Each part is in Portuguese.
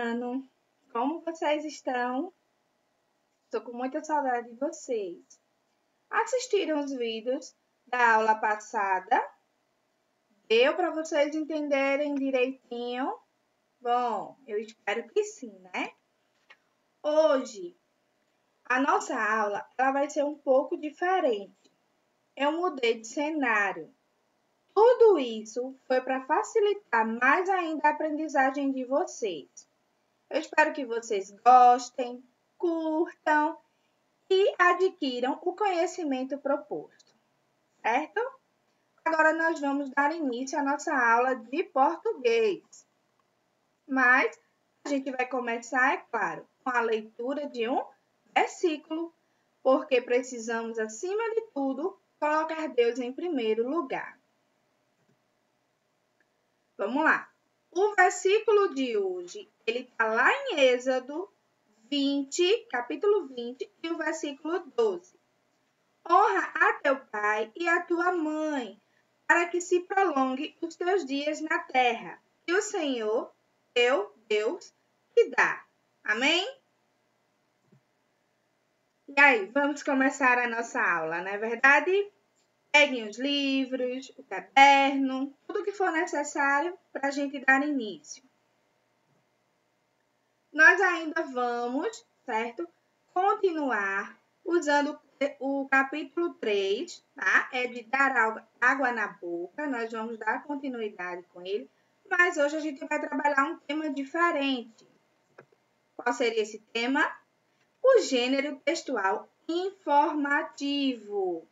ano? Como vocês estão? Estou com muita saudade de vocês. Assistiram os vídeos da aula passada? Deu para vocês entenderem direitinho? Bom, eu espero que sim, né? Hoje, a nossa aula ela vai ser um pouco diferente. Eu mudei de cenário. Tudo isso foi para facilitar mais ainda a aprendizagem de vocês. Eu espero que vocês gostem, curtam e adquiram o conhecimento proposto, certo? Agora nós vamos dar início à nossa aula de português. Mas a gente vai começar, é claro, com a leitura de um versículo, porque precisamos, acima de tudo, colocar Deus em primeiro lugar. Vamos lá. O versículo de hoje, ele está lá em Êxodo 20, capítulo 20, e o versículo 12. Honra a teu pai e a tua mãe, para que se prolongue os teus dias na terra, que o Senhor, teu Deus, te dá. Amém? E aí, vamos começar a nossa aula, não é verdade? Peguem os livros, o caderno, tudo que for necessário para a gente dar início. Nós ainda vamos, certo? Continuar usando o capítulo 3, tá? É de dar água na boca. Nós vamos dar continuidade com ele. Mas hoje a gente vai trabalhar um tema diferente. Qual seria esse tema? O gênero textual informativo.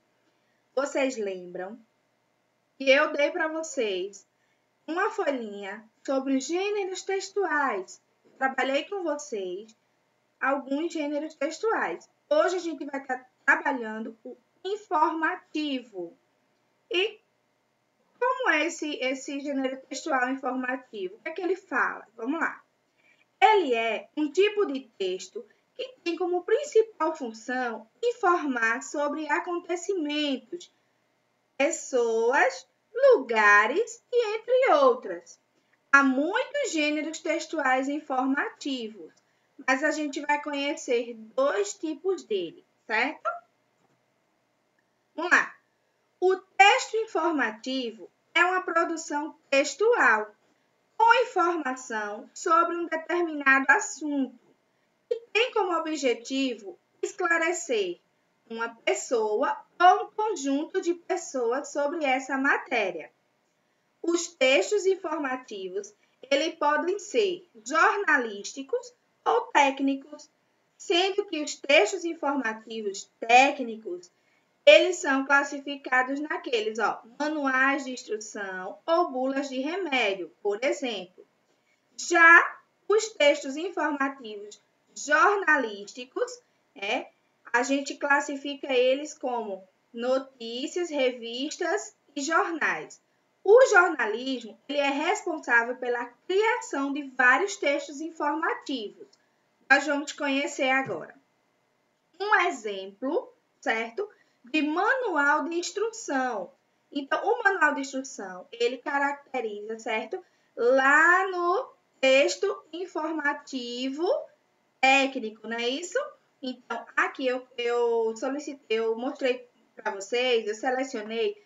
Vocês lembram que eu dei para vocês uma folhinha sobre os gêneros textuais. Trabalhei com vocês alguns gêneros textuais. Hoje a gente vai estar trabalhando o informativo. E como é esse gênero textual informativo? O que é que ele fala? Vamos lá. Ele é um tipo de texto que tem como principal função informar sobre acontecimentos, pessoas, lugares e entre outras. Há muitos gêneros textuais informativos, mas a gente vai conhecer dois tipos dele, certo? Vamos lá. O texto informativo é uma produção textual com informação sobre um determinado assunto e tem como objetivo esclarecer uma pessoa ou um conjunto de pessoas sobre essa matéria. Os textos informativos, eles podem ser jornalísticos ou técnicos, sendo que os textos informativos técnicos, eles são classificados naqueles, manuais de instrução ou bulas de remédio, por exemplo. Já os textos informativos jornalísticos, a gente classifica eles como notícias, revistas e jornais. O jornalismo ele é responsável pela criação de vários textos informativos. Nós vamos conhecer agora. Um exemplo, certo? De manual de instrução. Então, o manual de instrução, ele caracteriza, certo? Lá no texto informativo técnico, não é isso? Então, aqui eu mostrei para vocês, eu selecionei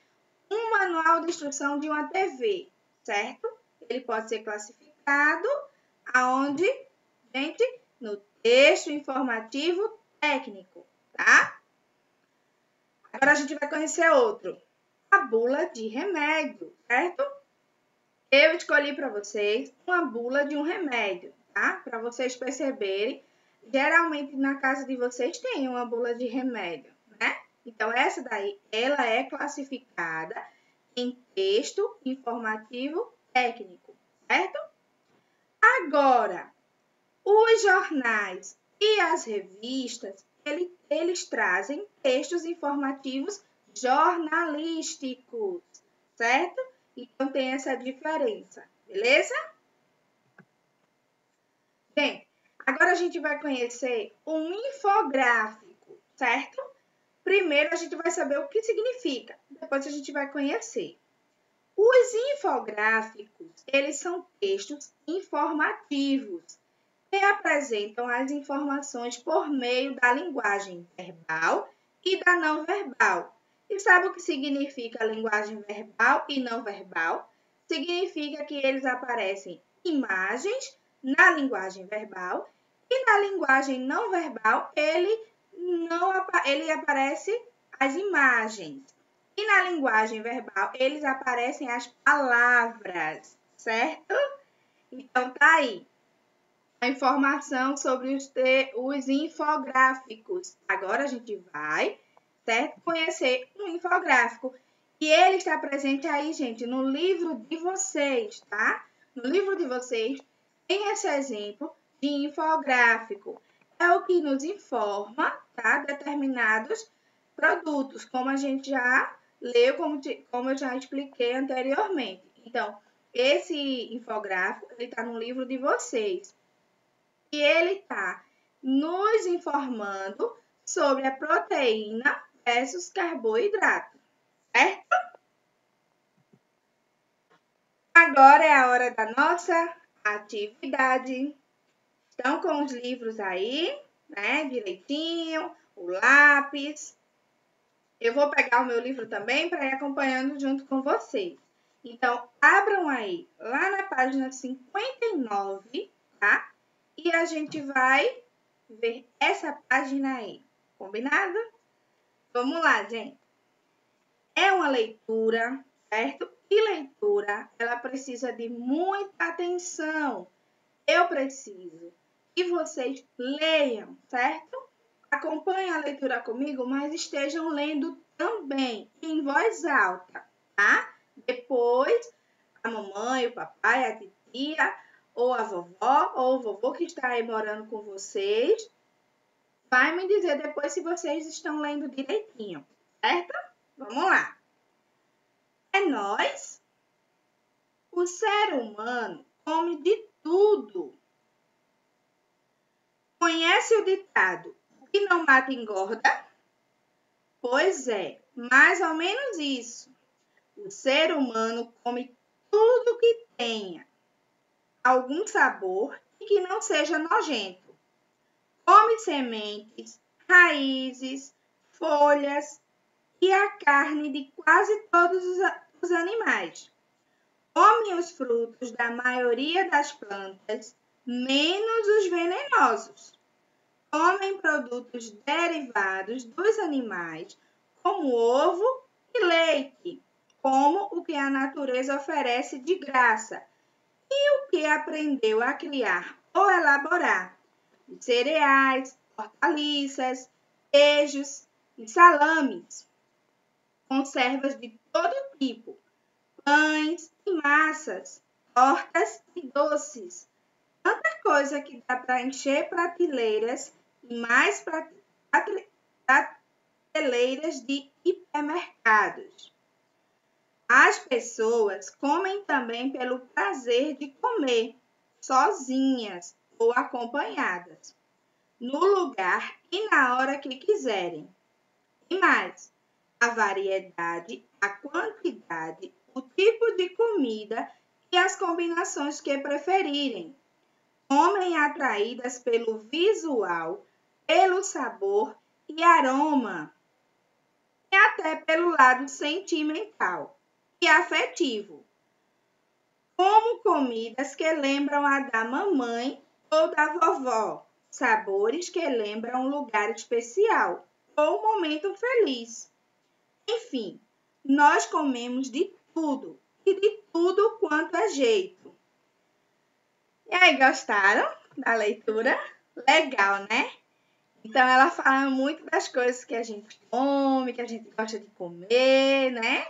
um manual de instrução de uma TV, certo? Ele pode ser classificado aonde? Gente, no texto informativo técnico, tá? Agora a gente vai conhecer outro. A bula de remédio, certo? Eu escolhi para vocês uma bula de um remédio, tá? Para vocês perceberem. Geralmente na casa de vocês tem uma bula de remédio, né? Então, essa daí, ela é classificada em texto informativo técnico, certo? Agora, os jornais e as revistas, eles trazem textos informativos jornalísticos, certo? Então, tem essa diferença, beleza? Bem, agora a gente vai conhecer um infográfico, certo? Primeiro, a gente vai saber o que significa, depois a gente vai conhecer. Os infográficos, eles são textos informativos que apresentam as informações por meio da linguagem verbal e da não verbal. E sabe o que significa linguagem verbal e não verbal? Significa que eles aparecem imagens na linguagem verbal e na linguagem não verbal ele aparece as imagens. E na linguagem verbal eles aparecem as palavras, certo? Então tá aí a informação sobre os infográficos. Agora a gente vai, certo? Conhecer um infográfico. E ele está presente aí, gente, no livro de vocês, tá? No livro de vocês tem esse exemplo de infográfico. É o que nos informa, tá? Determinados produtos, como a gente já leu, como eu já expliquei anteriormente. Então, esse infográfico, ele está no livro de vocês. E ele está nos informando sobre a proteína versus carboidrato, certo? Agora é a hora da nossa atividade. Estão com os livros aí, né? Direitinho, o lápis. Eu vou pegar o meu livro também para ir acompanhando junto com vocês. Então, abram aí, lá na página 59, tá? E a gente vai ver essa página aí. Combinado? Vamos lá, gente. É uma leitura, certo? E leitura, ela precisa de muita atenção. Eu preciso que vocês leiam, certo? Acompanhem a leitura comigo, mas estejam lendo também em voz alta, tá? Depois, a mamãe, o papai, a titia, ou a vovó, ou o vovô que está aí morando com vocês, vai me dizer depois se vocês estão lendo direitinho, certo? Vamos lá. É nós. O ser humano come de tudo. Conhece o ditado: o que não mata engorda? Pois é, mais ou menos isso. O ser humano come tudo que tenha algum sabor e que não seja nojento. Come sementes, raízes, folhas e a carne de quase todos os animais. Come os frutos da maioria das plantas, menos os venenosos. Comem produtos derivados dos animais, como ovo e leite, como o que a natureza oferece de graça e o que aprendeu a criar ou elaborar, cereais, hortaliças, queijos e salames, conservas de todo tipo, pães e massas, tortas e doces. Tanta coisa que dá para encher prateleiras e mais prateleiras de hipermercados. As pessoas comem também pelo prazer de comer, sozinhas ou acompanhadas, no lugar e na hora que quiserem. E mais, a variedade, a quantidade, o tipo de comida e as combinações que preferirem. Comem atraídas pelo visual, pelo sabor e aroma, e até pelo lado sentimental e afetivo, como comidas que lembram a da mamãe ou da vovó, sabores que lembram um lugar especial ou um momento feliz. Enfim, nós comemos de tudo e de tudo quanto é jeito. E aí, gostaram da leitura? Legal, né? Então, ela fala muito das coisas que a gente come, que a gente gosta de comer, né?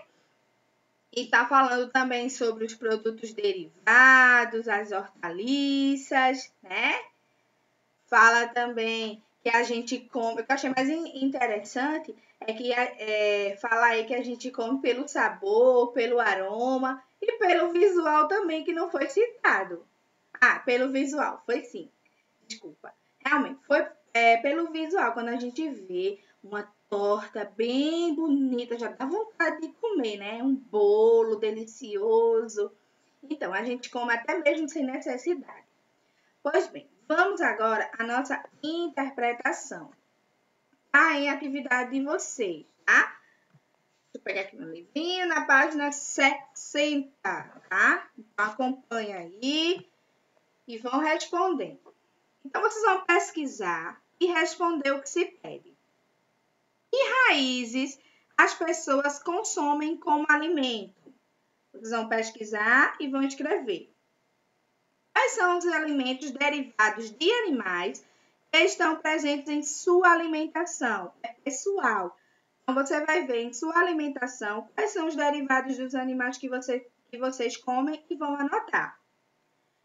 E tá falando também sobre os produtos derivados, as hortaliças, né? Fala também que a gente come... O que eu achei mais interessante é que fala aí que a gente come pelo sabor, pelo aroma e pelo visual também, que não foi citado. Ah, pelo visual, foi sim. Desculpa. Realmente, foi pelo visual. Quando a gente vê uma torta bem bonita, já dá vontade de comer, né? Um bolo delicioso. Então, a gente come até mesmo sem necessidade. Pois bem, vamos agora à nossa interpretação. Tá em atividade de vocês, tá? Deixa eu pegar aqui meu livrinho na página 60, tá? Então, acompanha aí e vão respondendo. Então, vocês vão pesquisar e responder o que se pede. Que raízes as pessoas consomem como alimento? Vocês vão pesquisar e vão escrever. Quais são os alimentos derivados de animais que estão presentes em sua alimentação? É pessoal. Então, você vai ver em sua alimentação quais são os derivados dos animais que vocês comem e vão anotar.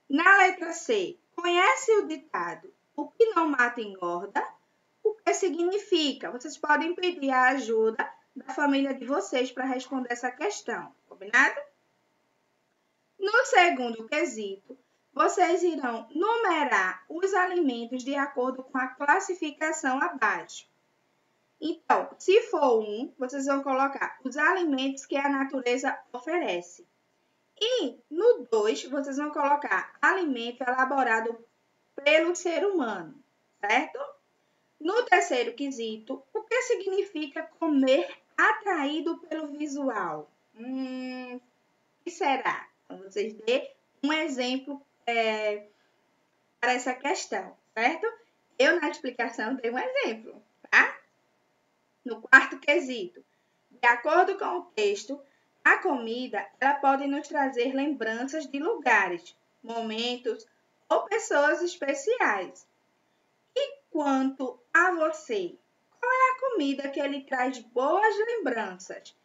Na letra C, conhece o ditado: o que não mata engorda? O que significa? Vocês podem pedir a ajuda da família de vocês para responder essa questão, combinado? No segundo quesito, vocês irão numerar os alimentos de acordo com a classificação abaixo. Então, se for 1, vocês vão colocar os alimentos que a natureza oferece. E no 2, vocês vão colocar alimento elaborado pelo ser humano, certo? No terceiro quesito, o que significa comer atraído pelo visual? O que será? Então, vocês dêem um exemplo para essa questão, certo? Eu, na explicação, dei um exemplo, tá? No quarto quesito, de acordo com o texto, a comida ela pode nos trazer lembranças de lugares, momentos ou pessoas especiais. E quanto a você, qual é a comida que lhe traz boas lembranças?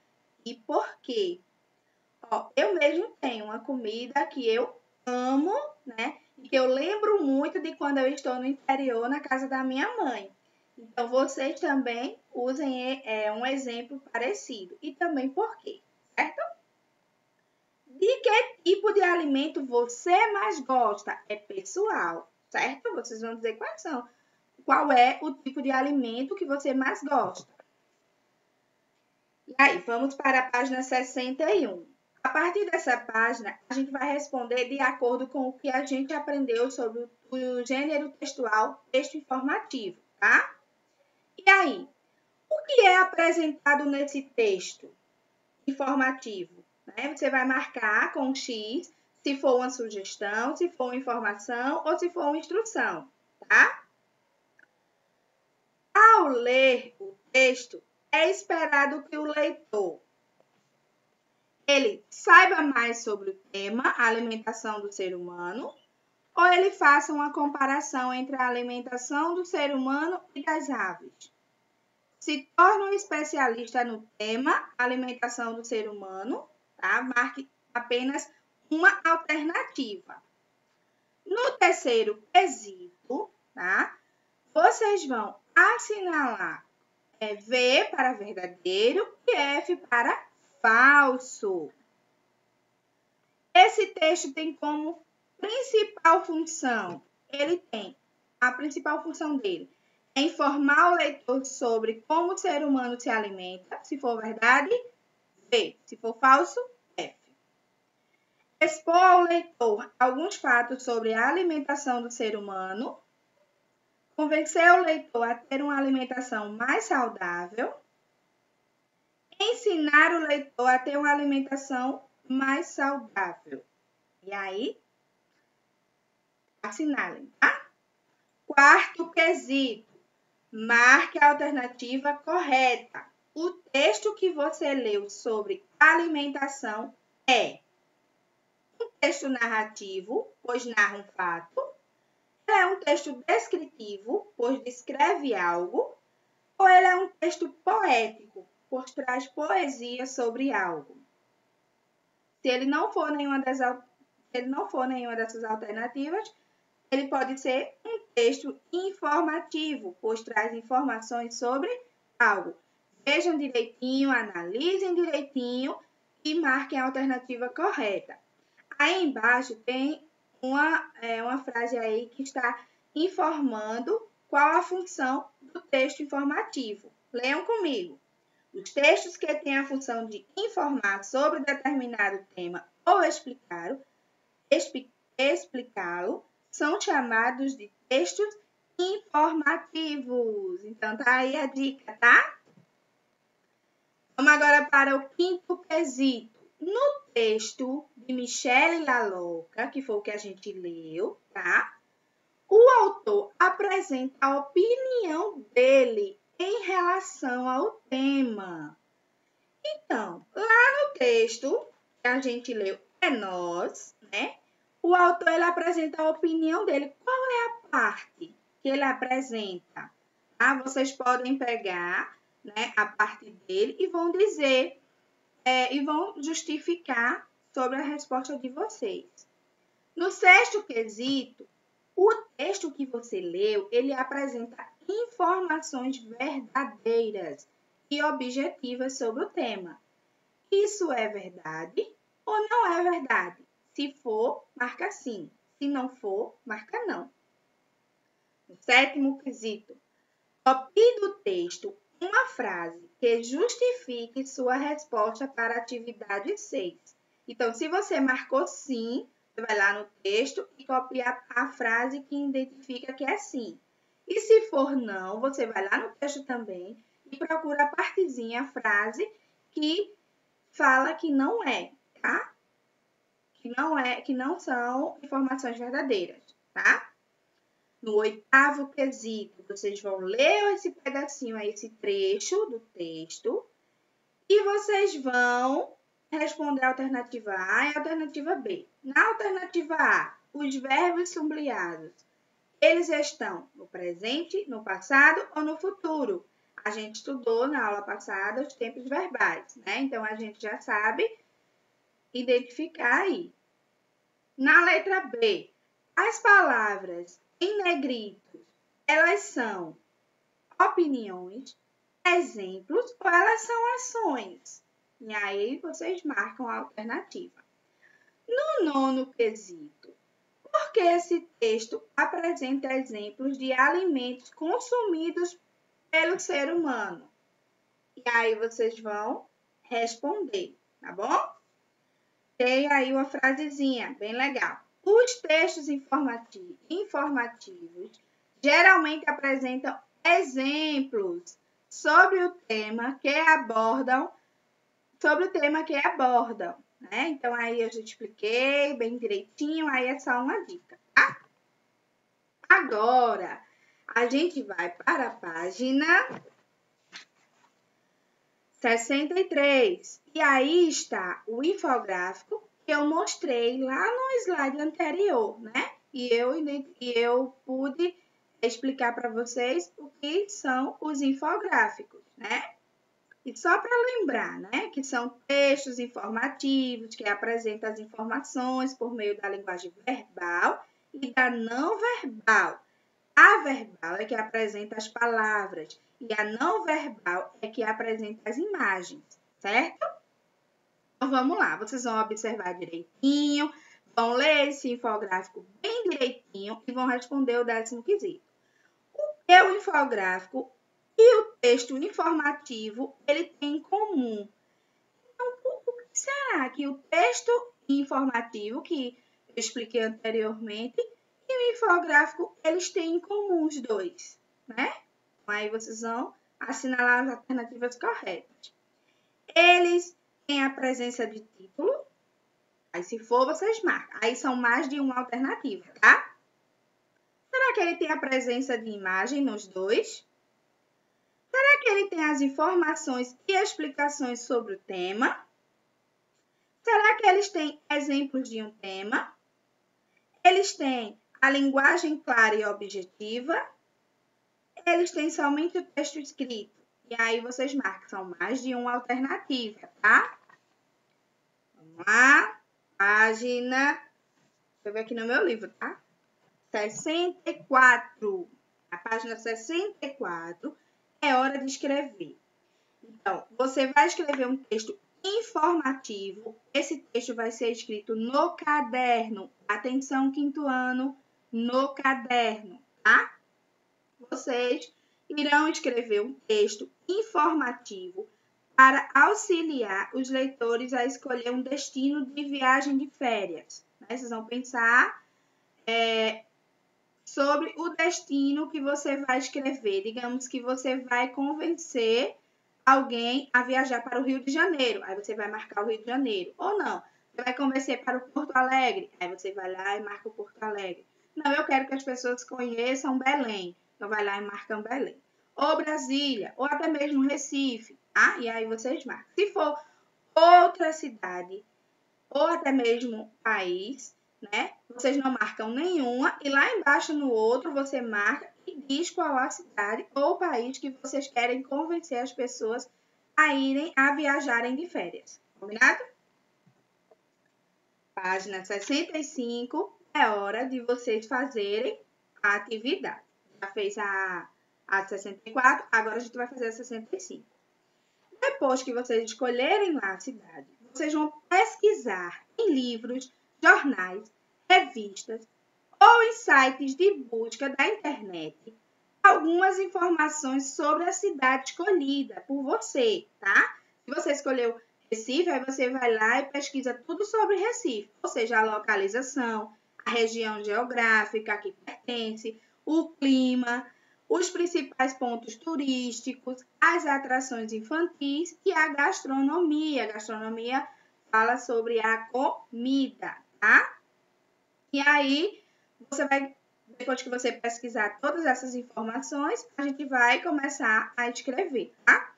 E por quê? Eu mesmo tenho uma comida que eu amo, né? E que eu lembro muito de quando eu estou no interior, na casa da minha mãe. Então, vocês também usem um exemplo parecido. E também por quê, certo? De que tipo de alimento você mais gosta? É pessoal, certo? Vocês vão dizer qual é o tipo de alimento que você mais gosta. E aí, vamos para a página 61. A partir dessa página, a gente vai responder de acordo com o que a gente aprendeu sobre o gênero textual, texto informativo, tá? E aí, o que é apresentado nesse texto informativo? Né? Você vai marcar com X se for uma sugestão, se for uma informação ou se for uma instrução, tá? Ao ler o texto, é esperado que o leitor ele saiba mais sobre o tema, a alimentação do ser humano, ou ele faça uma comparação entre a alimentação do ser humano e das aves. Se torne um especialista no tema, alimentação do ser humano, tá? Marque apenas uma alternativa. No terceiro quesito, tá? Vocês vão assinalar V para verdadeiro e F para falso. Esse texto tem como principal função, a principal função dele é informar o leitor sobre como o ser humano se alimenta, se for verdade, V, se for falso, F. Expor ao leitor alguns fatos sobre a alimentação do ser humano, convencer o leitor a ter uma alimentação mais saudável, ensinar o leitor a ter uma alimentação mais saudável. E aí, assinalem, tá? Quarto quesito, marque a alternativa correta. O texto que você leu sobre alimentação é um texto narrativo, pois narra um fato. Ele é um texto descritivo, pois descreve algo. Ou ele é um texto poético, pois traz poesia sobre algo. Se ele não for nenhuma dessas alternativas, ele pode ser um texto informativo, pois traz informações sobre algo. Vejam direitinho, analisem direitinho e marquem a alternativa correta. Aí embaixo tem uma frase aí que está informando qual a função do texto informativo. Leiam comigo. Os textos que têm a função de informar sobre determinado tema ou explicá-lo são chamados de textos informativos. Então, tá aí a dica, tá? Vamos agora para o quinto quesito. No texto de Michele Laloca, que foi o que a gente leu, tá? O autor apresenta a opinião dele em relação ao tema. Então, lá no texto que a gente leu, é nós, né? O autor ele apresenta a opinião dele. Qual é a parte que ele apresenta? Ah, vocês podem pegar, né, a parte dele e vão dizer, e vão justificar sobre a resposta de vocês. No sexto quesito, o texto que você leu, ele apresenta informações verdadeiras e objetivas sobre o tema. Isso é verdade ou não é verdade? Se for, marca sim. Se não for, marca não. No sétimo quesito, copie do texto uma frase que justifique sua resposta para a atividade 6. Então, se você marcou sim, você vai lá no texto e copia a frase que identifica que é sim. E se for não, você vai lá no texto também e procura a partezinha, a frase que fala que não é, tá? Que não são informações verdadeiras, tá? No oitavo quesito, vocês vão ler esse pedacinho aí, esse trecho do texto, e vocês vão responder a alternativa A e a alternativa B. Na alternativa A, os verbos sublinhados, eles estão no presente, no passado ou no futuro? A gente estudou na aula passada os tempos verbais, né? Então, a gente já sabe identificar aí. Na letra B, as palavras em negrito, elas são opiniões, exemplos ou elas são ações? E aí vocês marcam a alternativa. No nono quesito, por que esse texto apresenta exemplos de alimentos consumidos pelo ser humano? E aí vocês vão responder, tá bom? Tem aí uma frasezinha bem legal. Os textos informativos geralmente apresentam exemplos sobre o tema que abordam, né? Então, aí eu já expliquei bem direitinho, aí é só uma dica, tá? Agora, a gente vai para a página 63. E aí está o infográfico que eu mostrei lá no slide anterior, né? E eu pude explicar para vocês o que são os infográficos, né? E só para lembrar, né, que são textos informativos que apresentam as informações por meio da linguagem verbal e da não verbal. A verbal é que apresenta as palavras e a não verbal é que apresenta as imagens, certo? Então, vamos lá. Vocês vão observar direitinho, vão ler esse infográfico bem direitinho e vão responder o 10º quesito. O que é o infográfico e o texto informativo, ele tem em comum? Então, o que será que o texto informativo, que eu expliquei anteriormente, e o infográfico, eles têm em comum os dois, né? Aí vocês vão assinalar as alternativas corretas. Eles têm a presença de título. Aí, se for, vocês marcam. Aí, são mais de uma alternativa, tá? Será que ele tem a presença de imagem nos dois? Será que ele tem as informações e explicações sobre o tema? Será que eles têm exemplos de um tema? Eles têm a linguagem clara e objetiva? Eles têm somente o texto escrito? E aí vocês marcam, são mais de uma alternativa, tá? Vamos lá, página, deixa eu ver aqui no meu livro, tá? 64. A página 64 é hora de escrever. Então, você vai escrever um texto informativo. Esse texto vai ser escrito no caderno. Atenção, quinto ano, no caderno, tá? Vocês irão escrever um texto informativo para auxiliar os leitores a escolher um destino de viagem de férias. Vocês vão pensar sobre o destino que você vai escrever. Digamos que você vai convencer alguém a viajar para o Rio de Janeiro. Aí você vai marcar o Rio de Janeiro. Ou não, você vai convencer para o Porto Alegre. Aí você vai lá e marca o Porto Alegre. Não, eu quero que as pessoas conheçam Belém. Então vai lá e marcam Belém. Ou Brasília, ou até mesmo Recife, tá? E aí vocês marcam. Se for outra cidade, ou até mesmo país, né? Vocês não marcam nenhuma e lá embaixo no outro você marca e diz qual a cidade ou país que vocês querem convencer as pessoas a viajarem de férias. Combinado? Página 65, é hora de vocês fazerem a atividade. Já fez a 64, agora a gente vai fazer a 65. Depois que vocês escolherem lá a cidade, vocês vão pesquisar em livros, jornais, revistas ou em sites de busca da internet algumas informações sobre a cidade escolhida por você, tá? Se você escolheu Recife, aí você vai lá e pesquisa tudo sobre Recife, ou seja, a localização, a região geográfica a que pertence, o clima, os principais pontos turísticos, as atrações infantis e a gastronomia. A gastronomia fala sobre a comida, tá? E aí, você vai, depois que você pesquisar todas essas informações, a gente vai começar a escrever, tá?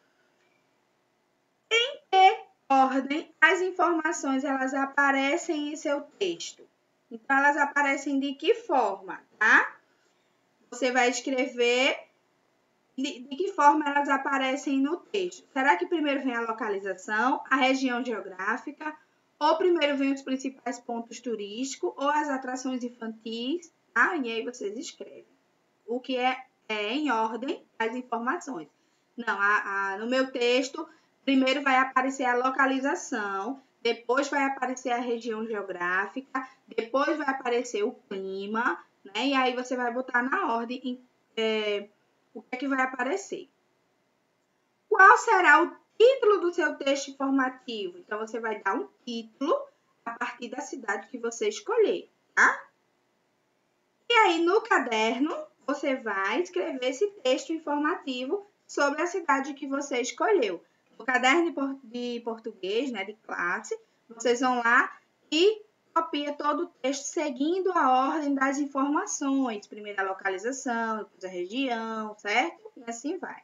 Em que ordem as informações elas aparecem em seu texto? Então, elas aparecem de que forma, tá? Você vai escrever de que forma elas aparecem no texto. Será que primeiro vem a localização, a região geográfica, ou primeiro vem os principais pontos turísticos, ou as atrações infantis, tá? E aí vocês escrevem. O que é em ordem as informações. Não, no meu texto, primeiro vai aparecer a localização, depois vai aparecer a região geográfica, depois vai aparecer o clima, né? E aí você vai botar na ordem o que é que vai aparecer. Qual será o título do seu texto informativo? Então, você vai dar um título a partir da cidade que você escolher, tá? E aí, no caderno, você vai escrever esse texto informativo sobre a cidade que você escolheu. No caderno de português, né, de classe, vocês vão lá e copia todo o texto seguindo a ordem das informações. Primeiro a localização, depois a região, certo? E assim vai.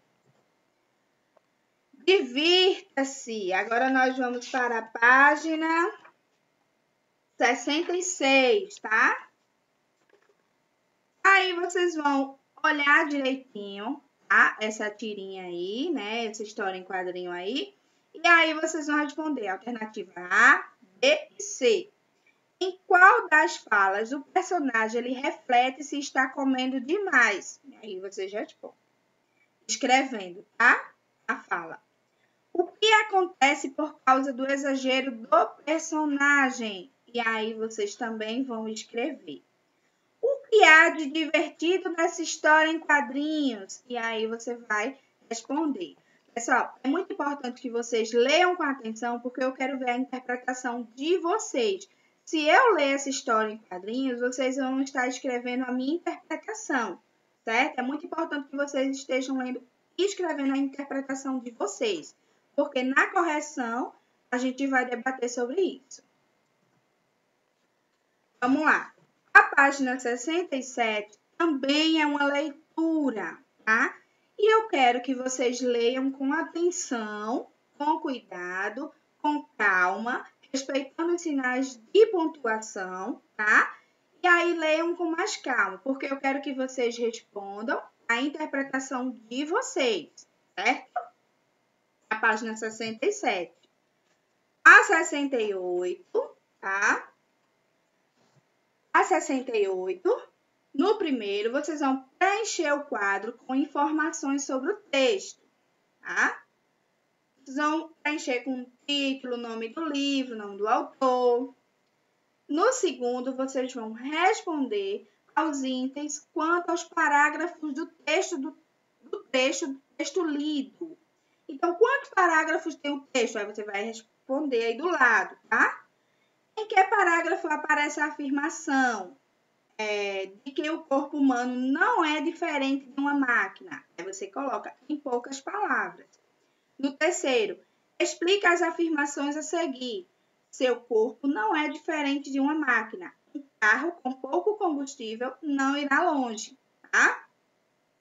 Divirta-se! Agora nós vamos para a página 66, tá? Aí vocês vão olhar direitinho, tá? Essa tirinha aí, né? Essa história em quadrinho aí. E aí vocês vão responder a alternativa A, B e C. Em qual das falas o personagem ele reflete se está comendo demais? E aí vocês respondem. Escrevendo, tá? A fala. O que acontece por causa do exagero do personagem? E aí vocês também vão escrever. O que há de divertido nessa história em quadrinhos? E aí você vai responder. Pessoal, é muito importante que vocês leiam com atenção, porque eu quero ver a interpretação de vocês. Se eu ler essa história em quadrinhos, vocês vão estar escrevendo a minha interpretação, certo? É muito importante que vocês estejam lendo e escrevendo a interpretação de vocês, porque na correção a gente vai debater sobre isso. Vamos lá. A página 67 também é uma leitura, tá? E eu quero que vocês leiam com atenção, com cuidado, com calma, respeitando os sinais de pontuação, tá? E aí leiam com mais calma, porque eu quero que vocês respondam a interpretação de vocês, certo? A página 67. A 68, tá? A 68, no primeiro, vocês vão preencher o quadro com informações sobre o texto, tá? Vocês vão preencher com o título, nome do livro, nome do autor. No segundo, vocês vão responder aos itens quanto aos parágrafos do texto lido. Então, quantos parágrafos tem o texto? Aí você vai responder aí do lado, tá? Em que parágrafo aparece a afirmação? de que o corpo humano não é diferente de uma máquina. Aí você coloca em poucas palavras. No terceiro, explica as afirmações a seguir. Seu corpo não é diferente de uma máquina. Um carro com pouco combustível não irá longe, tá?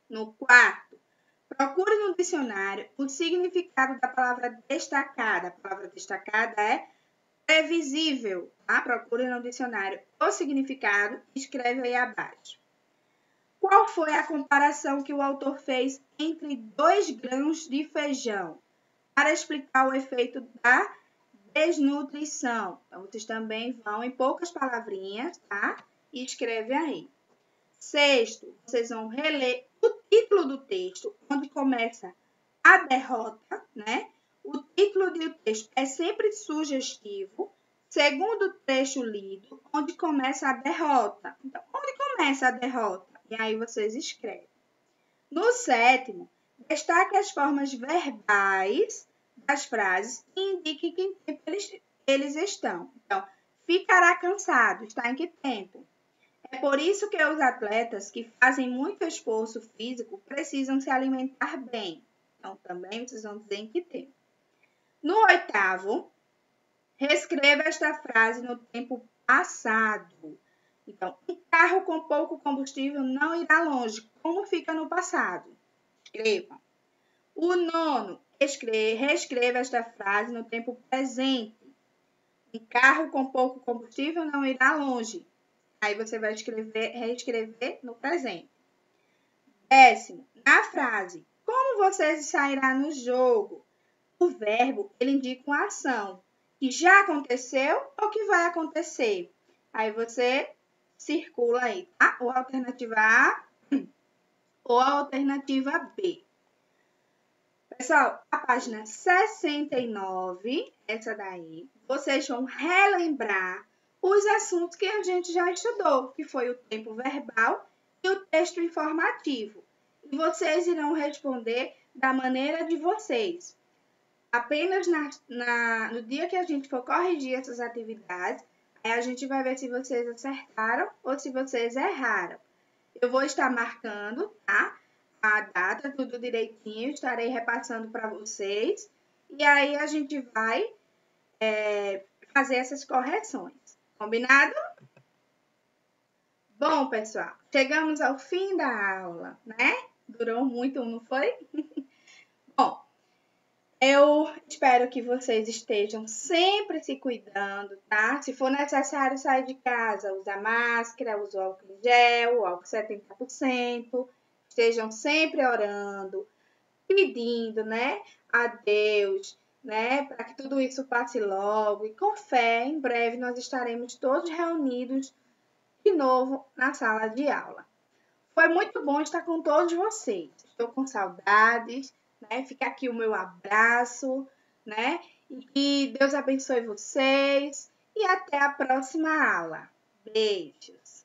No quarto, procure no dicionário o significado da palavra destacada. A palavra destacada é previsível, tá? Procure no dicionário o significado e escreve aí abaixo. Qual foi a comparação que o autor fez entre 2 grãos de feijão para explicar o efeito da desnutrição? Então, vocês também vão em poucas palavrinhas, tá? E escreve aí. Sexto, vocês vão reler o título do texto, onde começa a derrota, né? O título do texto é sempre sugestivo. Segundo trecho lido, onde começa a derrota. Então, onde começa a derrota? E aí vocês escrevem. No sétimo, destaque as formas verbais das frases e indique que tempo eles estão. Então, ficará cansado. Está em que tempo? É por isso que os atletas que fazem muito esforço físico precisam se alimentar bem. Então, também vocês vão dizer em que tempo. No oitavo, reescreva esta frase no tempo passado. Então, um carro com pouco combustível não irá longe. Como fica no passado? Escreva. O nono, reescreva esta frase no tempo presente. Um carro com pouco combustível não irá longe. Aí você vai reescrever no presente. Décimo, na frase, como você sairá no jogo? O verbo, ele indica uma ação que já aconteceu ou que vai acontecer. Aí você circula aí, tá? Ou a alternativa A ou a alternativa B. Pessoal, a página 69, essa daí, vocês vão relembrar os assuntos que a gente já estudou, que foi o tempo verbal e o texto informativo. E vocês irão responder da maneira de vocês. Apenas no dia que a gente for corrigir essas atividades, aí a gente vai ver se vocês acertaram ou se vocês erraram. Eu vou estar marcando, tá? A data, tudo direitinho, estarei repassando para vocês. E aí a gente vai fazer essas correções. Combinado? Bom, pessoal, chegamos ao fim da aula, né? Durou muito, não foi? Bom, eu espero que vocês estejam sempre se cuidando, tá? Se for necessário sair de casa, usa máscara, usa álcool em gel, álcool 70%. Estejam sempre orando, pedindo, né, a Deus, né, para que tudo isso passe logo. E com fé, em breve nós estaremos todos reunidos de novo na sala de aula. Foi muito bom estar com todos vocês. Estou com saudades, né? Fica aqui o meu abraço, né? E que Deus abençoe vocês e até a próxima aula. Beijos!